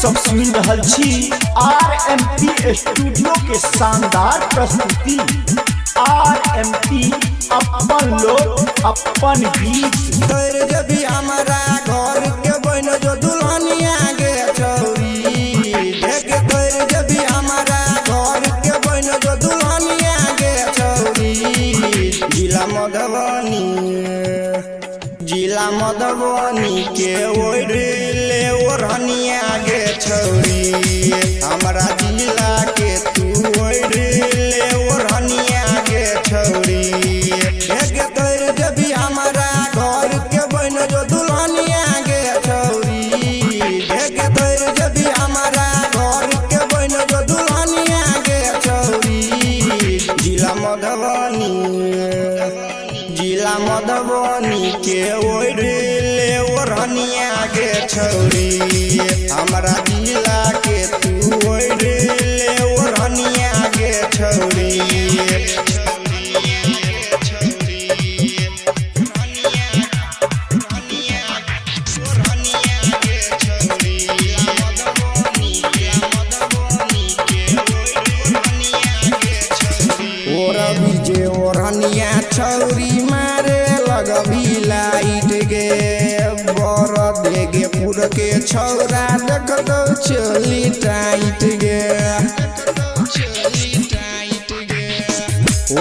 सब सुन रहल छी RMP स्टूडियो के शानदार प्रस्तुति। RMP अपन लोग अपन गीत तोर जबी हमारा घर के बन जो दुल्हनिया गे छौरी देख तोर जबी हमारा घर के बन जो दुल्हनिया गे छौरी जिला मधुबनी के ओढ़ले ओढ़निया गे छौरी हमारा जिला के तू ओढ़ले ओढ़निया गे छौरी देख तोर जबी हमारा घर के बन जो दुल्हनिया गे छौरी देख तोर जबी हमारा घर के बन जो दुल्हनिया गे छौरी जिला मधुबनी के ओढ़ले ओढ़निया गे छौरी हमारा जिला के तू ओढ़ले ओढ़निया गे छौरी। जे ओढ़निया छौरी मारे लगभी लाइट गे बर देगे पुर के छौरा देख तो चली टाइट गे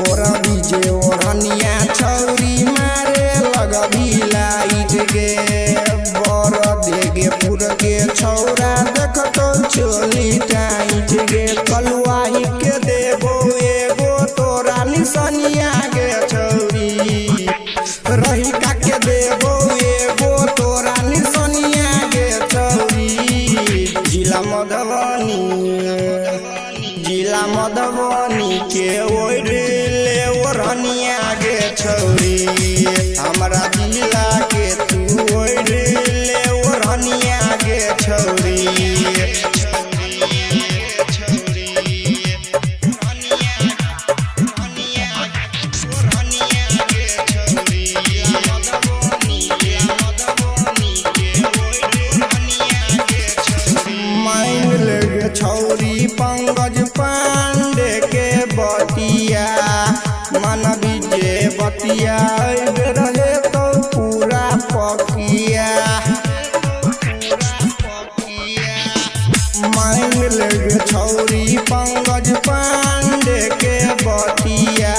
ओढ़ी जे ओढ़निया छौरी मारे लगभी लाइट गे बर देगे पुर के छौरा देख तो चली टाइट गे कलुआही के देबो एगो तोरा निसनिया गे छौरी रही का के देबो एगो तोरा निसनिया गे छौरी जिला मधुबनी के ओढ़ले ओढ़निया गे छौरी हमारा जिला के तू ओढ़ले ओढ़निया गे छौरी। छौरी पंकज पांडे के बतिया मन विजय बतिया रहे तो पूरा पकिया मांग लगे छौरी पंकज पांडे के बतिया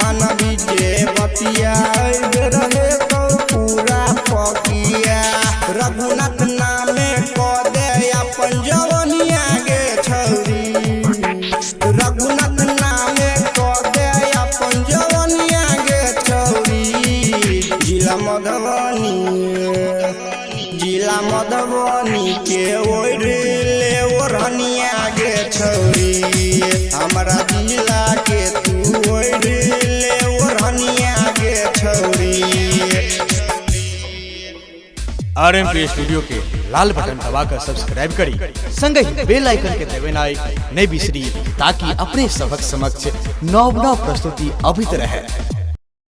मन विजय बतिया रहे तो पूरा पकिया रघुनाथ नामे क दे अपन जवनिया गे छौरी रघुनाथ नामे क दे अपन जवनिया गे छौरी जिला मधुबनी के ओढ़ले ओढ़निया गे छौरी हमारा जिला के तू ओढ़ले ओढ़निया गे छौरी। RMP स्टूडियो के लाल बटन दबाकर सब्सक्राइब करी संगे ही बेल आइकन के दबाना नहीं बिसरी ताकि अपने सबक समक्ष नव प्रस्तुति अभित रहे।